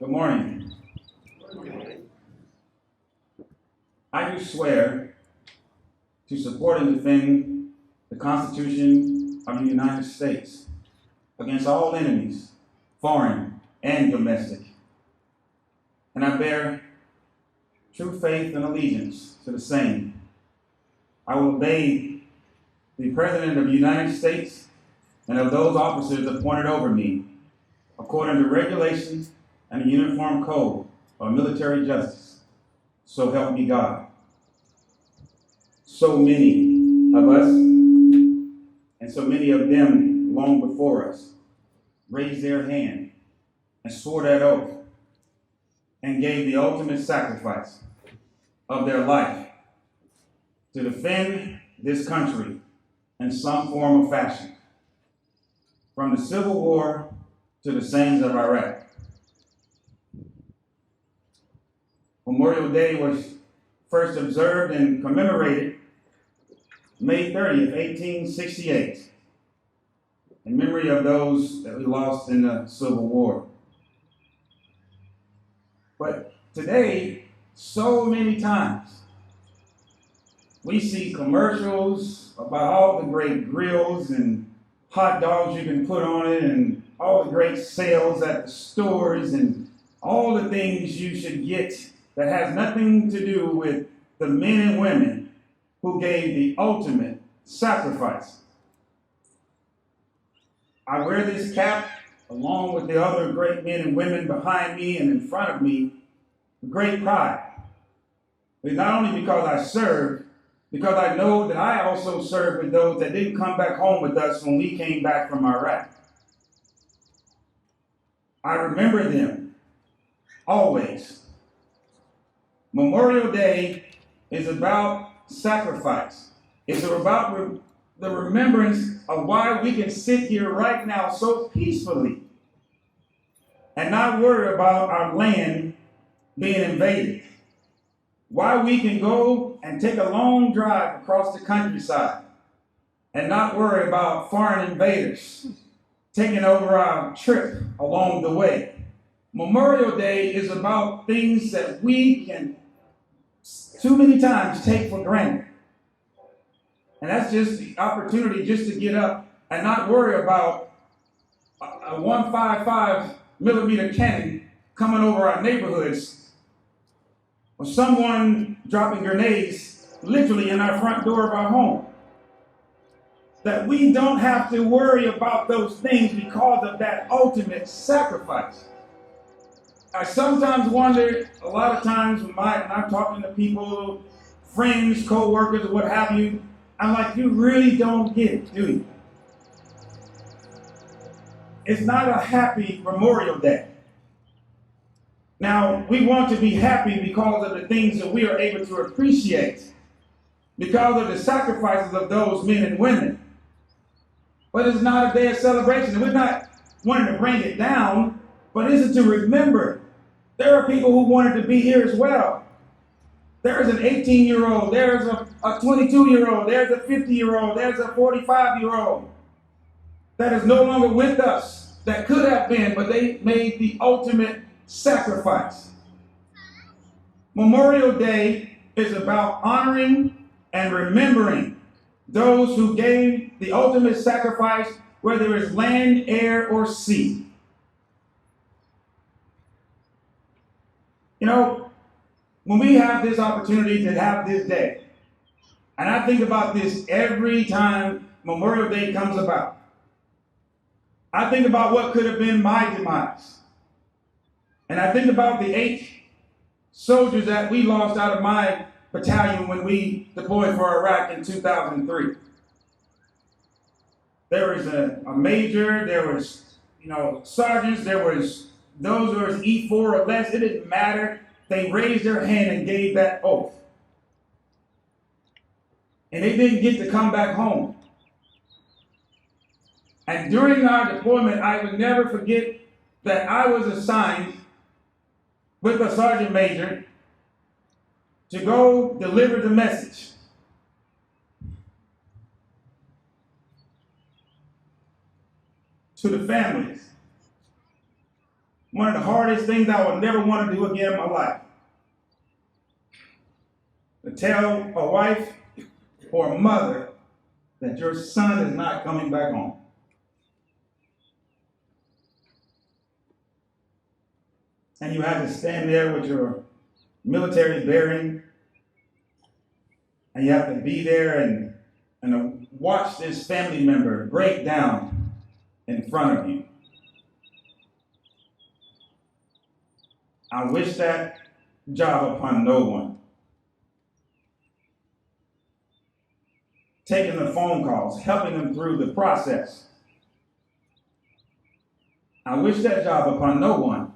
Good morning. I do swear to support and defend the Constitution of the United States against all enemies, foreign and domestic. And I bear true faith and allegiance to the same. I will obey the President of the United States and of those officers appointed over me, according to regulations and the Uniform Code of Military Justice. So help me God. So many of us, and so many of them long before us, raised their hand and swore that oath and gave the ultimate sacrifice of their life to defend this country in some form or fashion, from the Civil War to the Sands of Iraq. Memorial Day was first observed and commemorated May 30th, 1868, in memory of those that we lost in the Civil War. But today, so many times, we see commercials about all the great grills and hot dogs you can put on it and all the great sales at the stores and all the things you should get that has nothing to do with the men and women who gave the ultimate sacrifice. I wear this cap along with the other great men and women behind me and in front of me with great pride. But not only because I served, because I know that I also served with those that didn't come back home with us when we came back from Iraq. I remember them always. Memorial Day is about sacrifice. It's about the remembrance of why we can sit here right now so peacefully and not worry about our land being invaded. Why we can go and take a long drive across the countryside and not worry about foreign invaders taking over our trip along the way. Memorial Day is about things that we can too many times take for granted. And that's just the opportunity just to get up and not worry about a 155 millimeter cannon coming over our neighborhoods or someone dropping grenades literally in our front door of our home. That we don't have to worry about those things because of that ultimate sacrifice. I sometimes wonder, a lot of times when I'm talking to people, friends, co-workers, what have you, I'm like, you really don't get it, do you? It's not a happy Memorial Day. Now, we want to be happy because of the things that we are able to appreciate, because of the sacrifices of those men and women. But it's not a day of celebration. We're not wanting to bring it down, but it's to remember. There are people who wanted to be here as well. There's an 18-year-old, there's a 22-year-old, there's a 50-year-old, there's a 45-year-old that is no longer with us, that could have been, but they made the ultimate sacrifice. Memorial Day is about honoring and remembering those who gave the ultimate sacrifice, whether it's land, air, or sea. You know, when we have this opportunity to have this day, and I think about this every time Memorial Day comes about, I think about what could have been my demise. And I think about the 8 soldiers that we lost out of my battalion when we deployed for Iraq in 2003. There was a major, there was, sergeants, there was those who were E4 or less. It didn't matter. They raised their hand and gave that oath. And they didn't get to come back home. And during our deployment, I would never forget that I was assigned with a sergeant major to go deliver the message. To the families One of the hardest things I would never want to do again in my life. To tell a wife or a mother that your son is not coming back home. And you had to stand there with your military bearing, and you have to be there and watch this family member break down in front of you. I wish that job upon no one. Taking the phone calls, helping them through the process. I wish that job upon no one.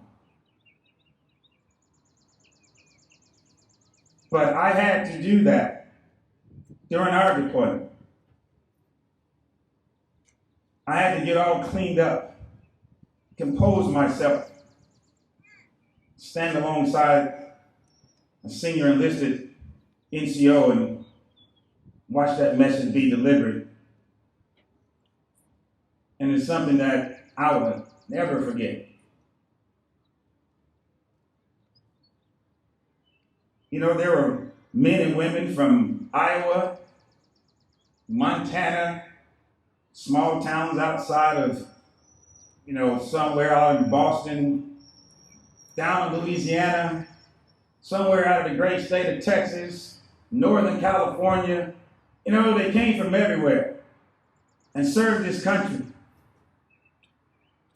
But I had to do that during our deployment. I had to get all cleaned up, compose myself, stand alongside a senior enlisted NCO and watch that message be delivered. And it's something that I will never forget. You know, there were men and women from Iowa, Montana, small towns outside of, somewhere out in Boston, down in Louisiana, somewhere out of the great state of Texas, Northern California. They came from everywhere and served this country.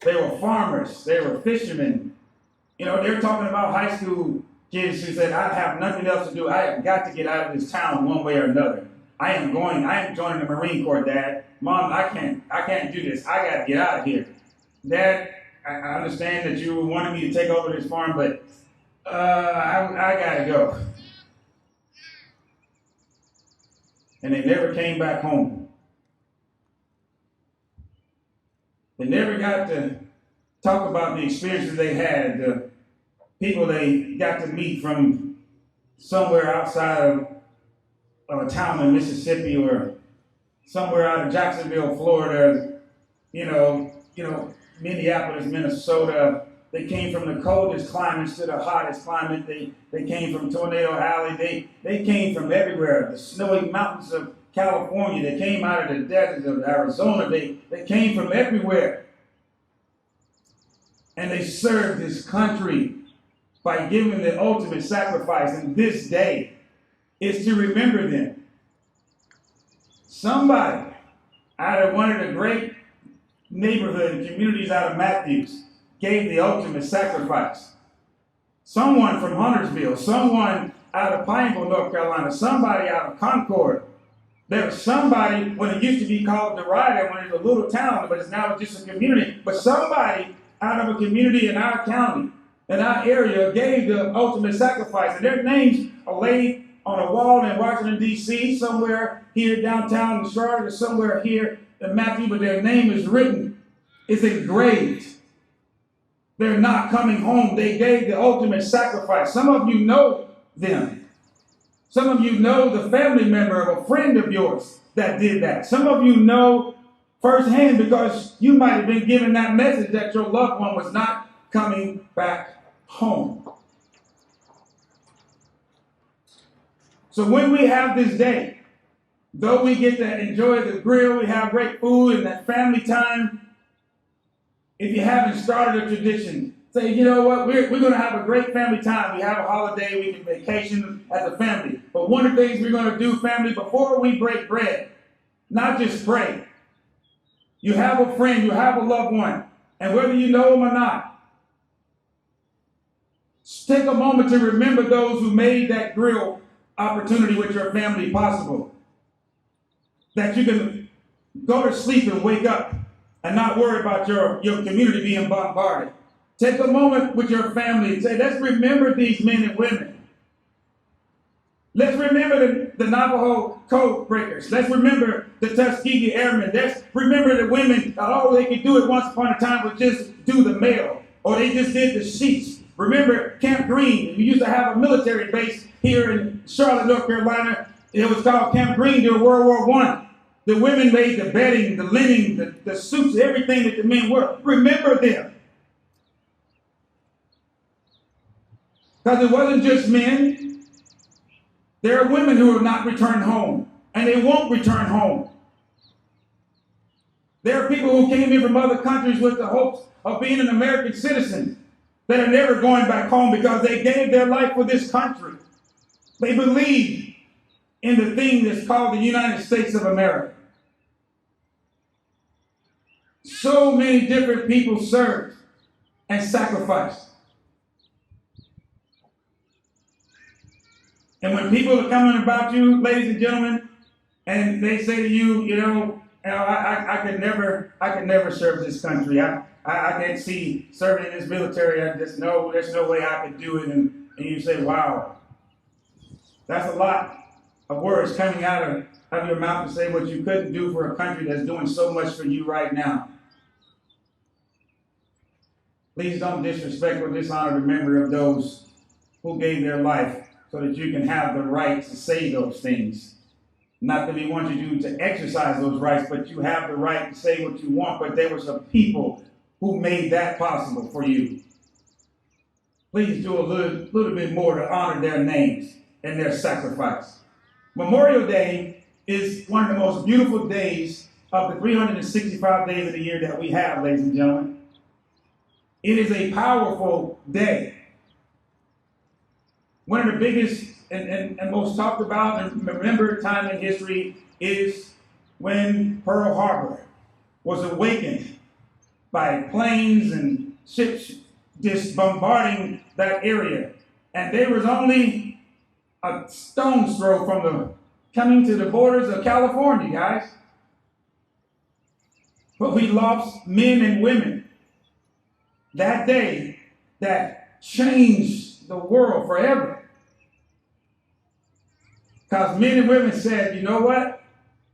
They were farmers. They were fishermen. They were talking about high school kids who said, I have nothing else to do. I have got to get out of this town one way or another. I am joining the Marine Corps, Dad. Mom, I can't do this. I got to get out of here. Dad, I understand that you wanted me to take over this farm, but I got to go. And they never came back home. They never got to talk about the experiences they had, the people they got to meet from somewhere outside of a town in Mississippi or somewhere out of Jacksonville, Florida, Minneapolis, Minnesota. They came from the coldest climates to the hottest climate. They came from Tornado Alley. They came from everywhere. The snowy mountains of California. They came out of the deserts of Arizona. They came from everywhere. And they served this country by giving the ultimate sacrifice. And this day is to remember them. Somebody out of one of the great neighborhood and communities out of Matthews gave the ultimate sacrifice. Someone from Huntersville, someone out of Pineville, North Carolina, somebody out of Concord. There was somebody, when it used to be called Derrida, when it was a little town, but it's now just a community, but somebody out of a community in our county, in our area, gave the ultimate sacrifice. And their names are laid on a wall in Washington, D.C., somewhere here downtown in Charlotte, or somewhere here in Matthew, but their name is written, is engraved. They're not coming home. They gave the ultimate sacrifice. Some of you know them. Some of you know the family member of a friend of yours that did that. Some of you know firsthand because you might have been given that message that your loved one was not coming back home. So when we have this day, though we get to enjoy the grill, we have great food and that family time, if you haven't started a tradition, say, you know what, we're going to have a great family time. We have a holiday, we can vacation as a family. But one of the things we're going to do, family, before we break bread, not just pray. You have a friend, you have a loved one, and whether you know them or not, take a moment to remember those who made that grill opportunity with your family possible. That you can go to sleep and wake up and not worry about your community being bombarded. Take a moment with your family and say, let's remember these men and women. Let's remember the Navajo code breakers. Let's remember the Tuskegee Airmen. Let's remember the women that all they could do at once upon a time was just do the mail, or they just did the sheets. Remember Camp Green. We used to have a military base here in Charlotte, North Carolina. It was called Camp Green during World War I. The women made the bedding, the linen, the suits, everything that the men wore. Remember them. Because it wasn't just men. There are women who have not returned home, and they won't return home. There are people who came in from other countries with the hopes of being an American citizen that are never going back home because they gave their life for this country. They believe in the thing that's called the United States of America. So many different people served and sacrificed. And when people are coming about you, ladies and gentlemen, and they say to you, I could never serve this country. I can't see serving in this military. There's no way I could do it. And you say, wow, that's a lot of words coming out of your mouth to say what you couldn't do for a country that's doing so much for you right now. Please don't disrespect or dishonor the memory of those who gave their life so that you can have the right to say those things. Not that we want you to exercise those rights, but you have the right to say what you want. But there were some people who made that possible for you. Please do a little bit more to honor their names and their sacrifice. Memorial Day is one of the most beautiful days of the 365 days of the year that we have, ladies and gentlemen. It is a powerful day. One of the biggest and most talked about and remembered time in history is when Pearl Harbor was awakened by planes and ships just bombarding that area. And there was only a stone's throw from coming to the borders of California, guys. But we lost men and women that day that changed the world forever. Because men and women said, you know what?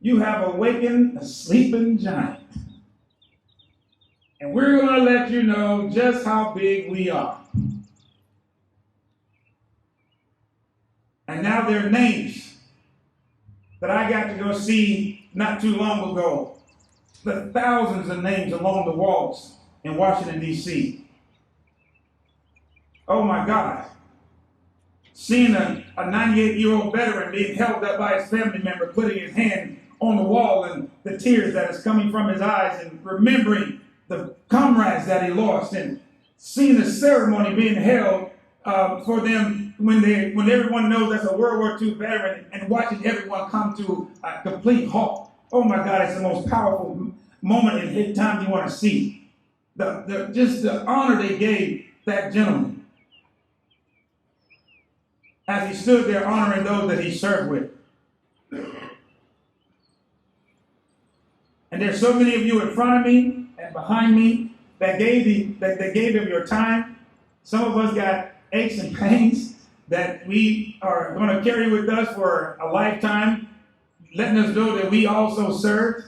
You have awakened a sleeping giant. And we're going to let you know just how big we are. And now there are names that I got to go see not too long ago. The thousands of names along the walls in Washington, D.C. Oh my God. Seeing a 98-year-old veteran being held up by his family member, putting his hand on the wall and the tears that is coming from his eyes and remembering the comrades that he lost, and seeing the ceremony being held for them when everyone knows that's a World War II veteran, and watching everyone come to a complete halt. Oh my God, it's the most powerful moment in his time you want to see. Just the honor they gave that gentleman as he stood there honoring those that he served with. And there's so many of you in front of me and behind me that gave them your time. Some of us got aches and pains that we are going to carry with us for a lifetime, letting us know that we also served.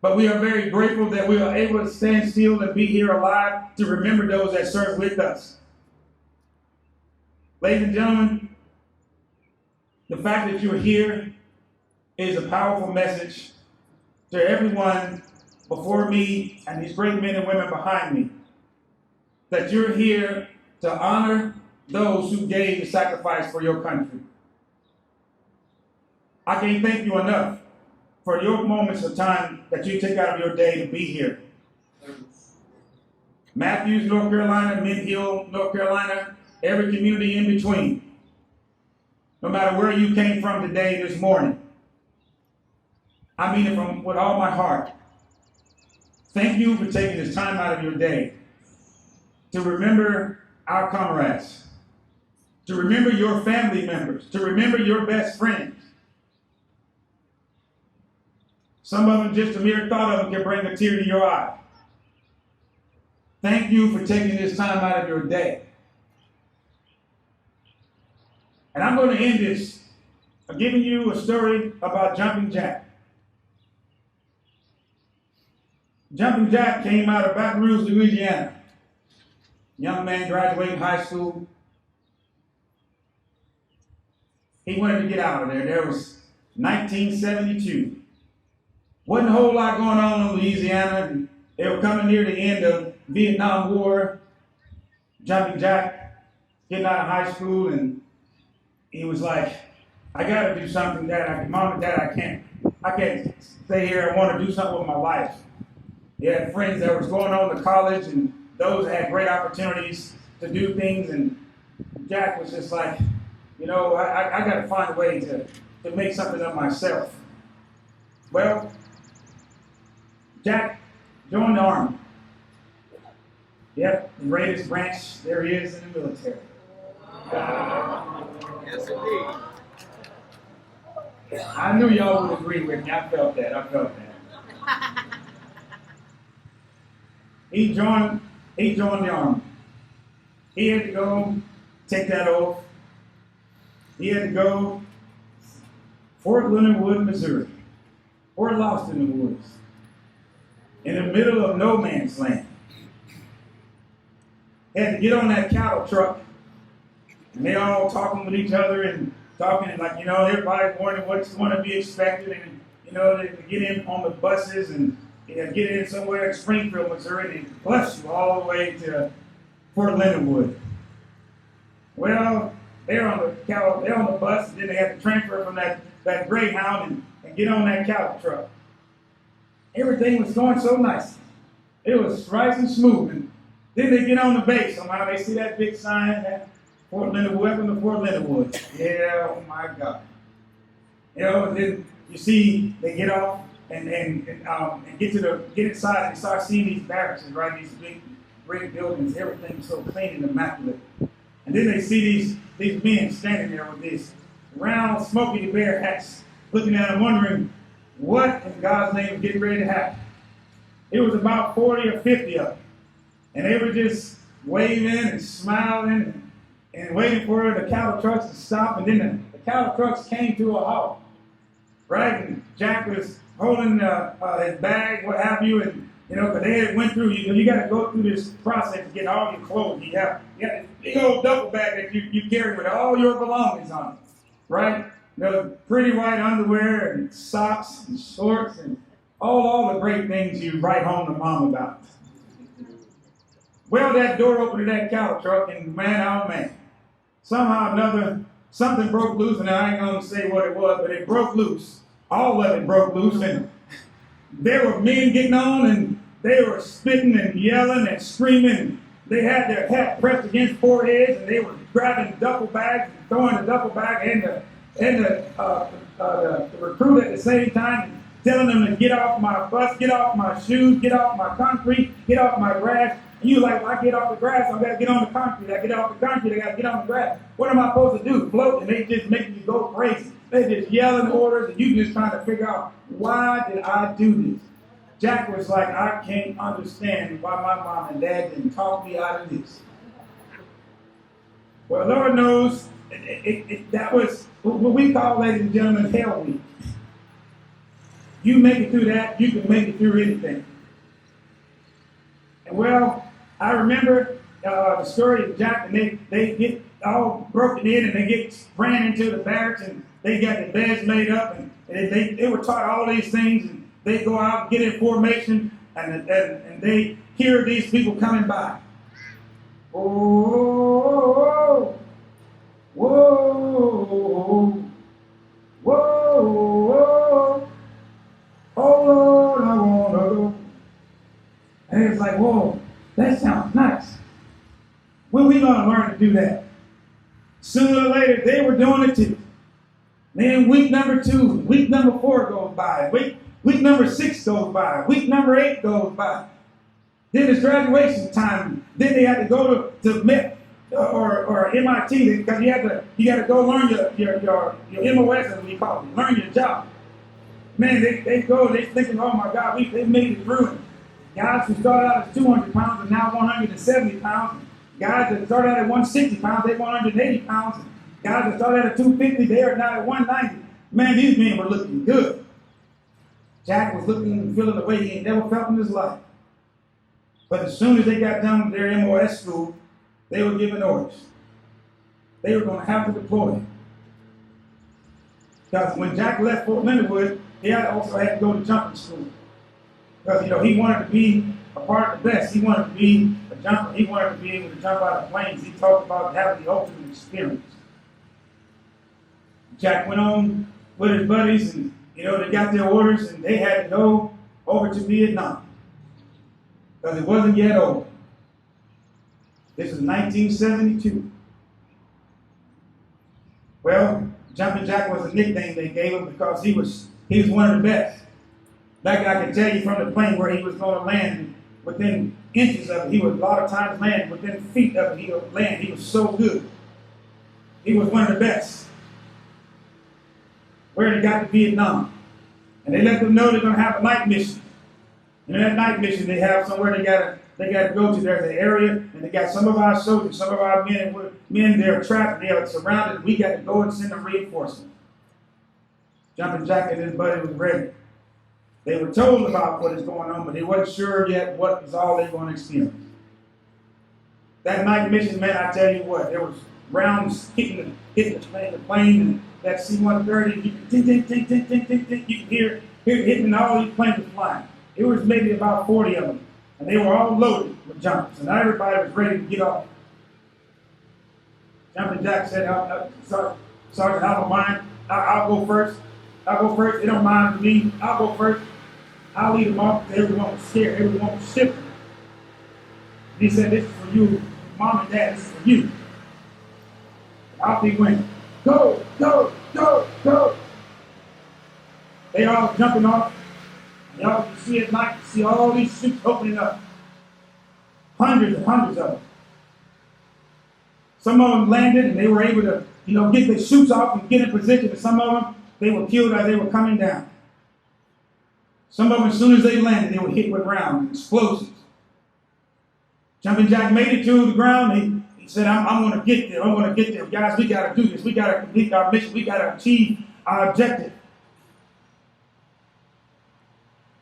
But we are very grateful that we are able to stand still and be here alive to remember those that served with us. Ladies and gentlemen, the fact that you're here is a powerful message to everyone before me and these great men and women behind me, that you're here to honor those who gave the sacrifice for your country. I can't thank you enough for your moments of time that you take out of your day to be here. Matthews, North Carolina, Mint Hill, North Carolina, every community in between. No matter where you came from today, this morning. I mean it with all my heart. Thank you for taking this time out of your day to remember our comrades, to remember your family members, to remember your best friends. Some of them, just a mere thought of them can bring a tear to your eye. Thank you for taking this time out of your day. And I'm going to end this by giving you a story about Jumpin Jack. Jumpin Jack came out of Baton Rouge, Louisiana. Young man graduating high school. He wanted to get out of there. There was 1972. Wasn't a whole lot going on in Louisiana. And they were coming near the end of Vietnam War. Jumpin Jack getting out of high school, and he was like, I got to do something, Dad. Mom and Dad, I can't stay here. I want to do something with my life. He had friends that was going on to college, and those that had great opportunities to do things, and Jack was just like, I got to find a way to make something of myself. Well, Jack joined the Army. Yep, the greatest branch there is in the military. Yes, indeed. I knew y'all would agree with me. I felt that. He joined the Army. He had to go take that oath. He had to go Fort Leonard Wood, Missouri. Fort lost in the woods. In the middle of no man's land. He had to get on that cattle truck, and they all talking with each other and talking, and like, everybody's wondering what's going to be expected, and, they get in on the buses and get in somewhere in Springfield, Missouri, and bus you all the way to Fort Leonard Wood. Well, they're on the bus, and then they had to transfer from that Greyhound and get on that cattle truck. Everything was going so nice. It was nice and smooth. And then they get on the base. Somehow they see that big sign, that Fort Leonard Wood, welcome to Fort Leonard Wood. Yeah, oh my God. And then you see they get off and get inside and start seeing these barracks, right? These big, great buildings, everything's so clean and immaculate. And then they see these men standing there with these round, smoky bear hats, looking at them, wondering what in God's name is getting ready to happen. It was about 40 or 50 of them. And they were just waving and smiling and waiting for the cattle trucks to stop. And then the cattle trucks came to a halt, right? And Jack was holding his bag, what have you, and because they had went through, you got to go through this process to get all your clothes. You have this big old duffel bag that you carry with all your belongings on it, right? Pretty white underwear and socks and shorts and all the great things you write home to mom about. Well, that door opened to that cattle truck, and man, oh man, somehow or another, something broke loose, and I ain't going to say what it was, but it broke loose. All of it broke loose, and there were men getting on, and they were spitting and yelling and screaming. They had their hat pressed against foreheads, and they were grabbing duffel bags and throwing the duffel bag and the recruit at the same time, telling them to get off my bus, get off my shoes, get off my concrete, get off my grass. And you like, well, I get off the grass, I got to get on the concrete. I get off the concrete, I got to get on the grass. What am I supposed to do? Float? And they just make you go crazy. They just yelling orders, and you just trying to figure out, why did I do this? Jack was like, I can't understand why my mom and dad didn't talk me out of this. Well, Lord knows, that was what we call, ladies and gentlemen, hell week. You make it through that, you can make it through anything. And well, I remember the story of Jack, and they get all broken in, and they get ran into the barracks, and they got the beds made up, and they were taught all these things, and they go out and get in formation, and they hear these people coming by. Whoa, whoa, whoa, whoa, oh Lord, I want to go. And it's like, whoa, that sounds nice. When are we going to learn to do that? Sooner or later, they were doing it too. Then week number 2, week number 4 goes by. Week number 6 goes by. Week number 8 goes by. Then it's graduation time. Then they had to go to Met or MIT because you got to go learn your MOS, as we call it, learn your job. Man, they go, they thinking, oh my God, they made it through it. Guys who started out as 200 pounds are now 170 pounds. Guys that started out at 160 pounds, they're 180 pounds. Guys that started out at 250, they are now at 190. Man, these men were looking good. Jack was looking and feeling the way he ain't never felt in his life. But as soon as they got done with their MOS school, they were given orders. They were going to have to deploy. Because when Jack left Fort Leonard Wood, he also had to go to jumping school. Because, he wanted to be a part of the best. He wanted to be a to jump. He wanted to be able to jump out of planes. He talked about having the ultimate experience. Jack went on with his buddies, and they got their orders, and they had to go over to Vietnam because it wasn't yet over. This is 1972. Well, Jumpin Jack was a nickname they gave him because he was one of the best. Like I can tell you from the plane where he was going to land, within inches of it, he would a lot of times land within feet of it. He would land. He was so good. He was one of the best. Where they got to Vietnam, and they let them know they're going to have a night mission. And in that night mission, they have somewhere they got to go to. There's an area, and they got some of our soldiers, some of our men. They're trapped. They are surrounded. We got to go and send them reinforcements. Jumpin Jack and his buddy was ready. They were told about what is going on, but they wasn't sure yet what is all they're going to experience. That night mission, man, I tell you what, there was rounds hitting the plane, and that C-130, you can hear hitting all these planes were flying. It was maybe about 40 of them, and they were all loaded with jumpers, and everybody was ready to get off. Jumpin Jack said, Sergeant, I don't mind. I'll go first. They don't mind me. I'll go first. I'll lead them off because everyone was scared. Everyone was shivering. He said, this is for you. Mom and Dad, this is for you. Off he went. Go, go, go, go. They all jumping off. Y'all can see at night, you see all these chutes opening up. Hundreds and hundreds of them. Some of them landed and they were able to, get their chutes off and get in position. And some of them, they were killed as they were coming down. Some of them, as soon as they landed, they were hit with rounds, explosives. Jumpin Jack made it to the ground. He said, I'm going to get there. I'm going to get there. Guys, we got to do this. We got to complete our mission. We got to achieve our objective.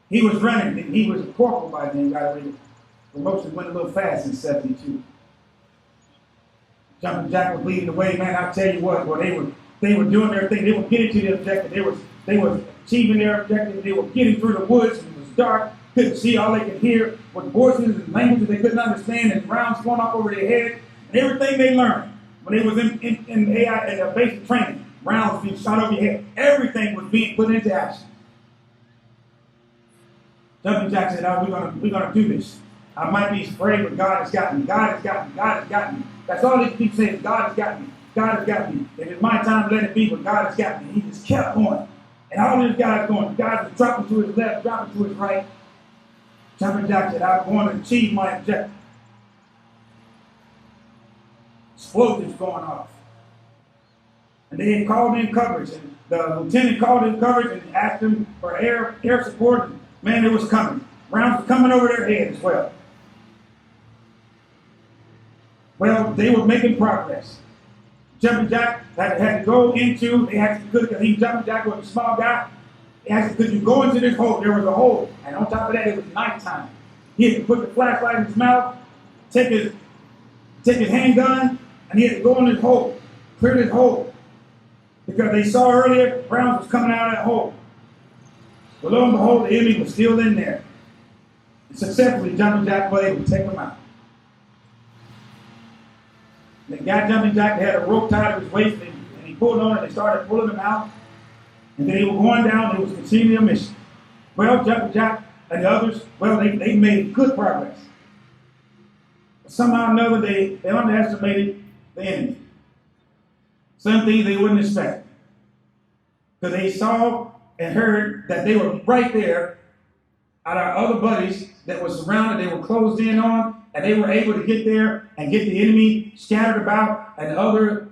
He was running. And he was a corporal by then. Got away. Promotion went a little fast in 72. Jumpin Jack was leading the way. Man, I tell you what, they were doing their thing. They were getting to the objective. They were achieving their objective. They were getting through the woods, and it was dark. Couldn't see. All they could hear was voices and languages they couldn't understand, and rounds going off over their head. And everything they learned when they was in AI and their basic training, rounds being shot over your head. Everything was being put into action. Jumpin Jack said, we're gonna do this. I might be afraid, but God has got me. God has got me. God has got me. That's all they keep saying. God has got me. God has got me. If it's my time, let it be, but God has got me. He just kept going. And all these guys going. Guys were dropping to his left, dropping to his right. Jumpin Jack said, I'm going to achieve my objective. Explosions going off. And they had called in coverage. And the lieutenant called in coverage and asked them for air support. And man, it was coming. Rounds were coming over their head as well. Well, they were making progress. Jumpin Jack had to go into, they asked him, because Jumpin Jack was a small guy. They asked him, could you go into this hole? There was a hole. And on top of that, it was nighttime. He had to put the flashlight in his mouth, take his handgun, and he had to go in this hole, clear this hole. Because they saw earlier, rounds was coming out of that hole. But lo and behold, the enemy was still in there. And successfully, Jumpin Jack was able to take him out. They got Jumpin Jack, they had a rope tied to his waist, and he pulled on it, they started pulling him out. And then they were going down, they was continuing their mission. Well, Jumpin Jack and the others, they made good progress. But somehow or another, they underestimated the enemy. Some things they wouldn't expect. Because they saw and heard that they were right there at our other buddies that were surrounded, they were closed in on, and they were able to get there and get the enemy scattered about, and the other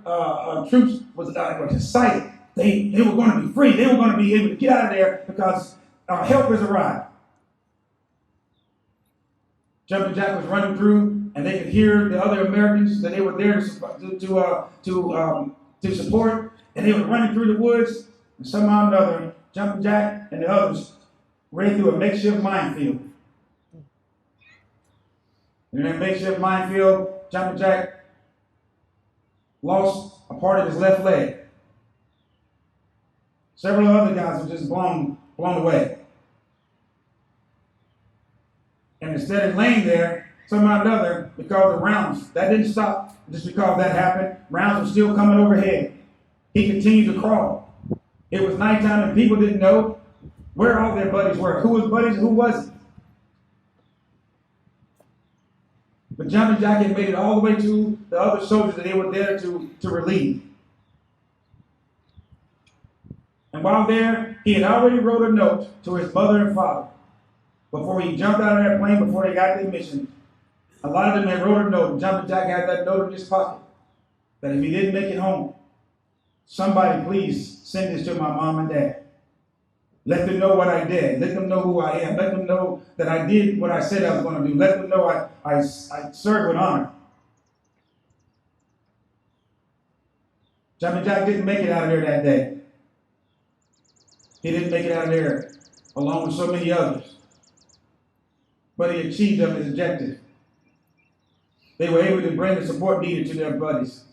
troops were excited. They were going to be free. They were going to be able to get out of there because our help has arrived. Jumpin Jack was running through, and they could hear the other Americans that they were there to support, and they were running through the woods, and somehow or another, Jumpin Jack and the others ran through a makeshift minefield. In that makeshift minefield, Jumpin Jack lost a part of his left leg. Several other guys were just blown away. And instead of laying there, somehow or another, because of rounds. That didn't stop just because that happened. Rounds were still coming overhead. He continued to crawl. It was nighttime and people didn't know where all their buddies were. Who was buddies and who wasn't. But Jumpin Jack had made it all the way to the other soldiers that they were there to relieve. And while there, he had already wrote a note to his mother and father. Before he jumped out of that plane, before they got to the mission, a lot of them had wrote a note. Jumpin Jack had that note in his pocket. That if he didn't make it home, somebody please send this to my mom and dad. Let them know what I did. Let them know who I am. Let them know that I did what I said I was going to do. Let them know I served with honor. Jumpin Jack didn't make it out of there that day. He didn't make it out of there along with so many others. But he achieved his objective. They were able to bring the support needed to their buddies.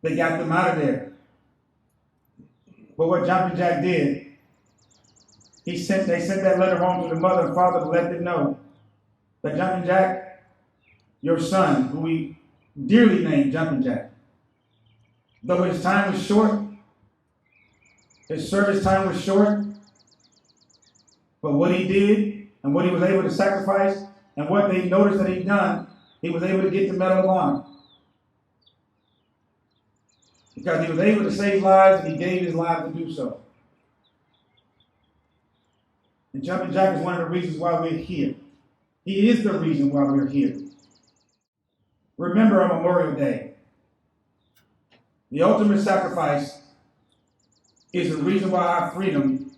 They got them out of there. But what Jumpin Jack did, they sent that letter home to the mother and father to let them know that Jumpin Jack, your son, who we dearly named Jumpin Jack, though his time was short, his service time was short, but what he did and what he was able to sacrifice and what they noticed that he'd done, he was able to get the Medal of Honor. Because he was able to save lives and he gave his life to do so. And Jumpin Jack is one of the reasons why we're here. He is the reason why we're here. Remember on Memorial Day, the ultimate sacrifice is the reason why our freedom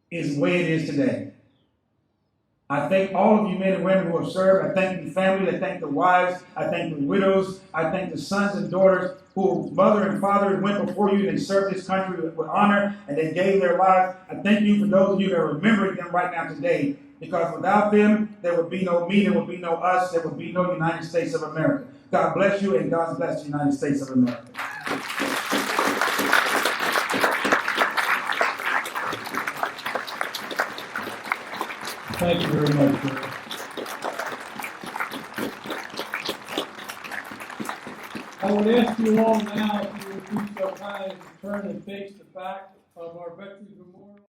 is the way it is today. I thank all of you men and women who have served. I thank the family. I thank the wives. I thank the widows. I thank the sons and daughters whose mother and father went before you and they served this country with honor and they gave their lives. I thank you for those of you that are remembering them right now today, because without them, there would be no me, there would be no us, there would be no United States of America. God bless you, and God bless the United States of America. Thank you very much, Darrell. I would ask you all now if you would be so kind as to turn and face the back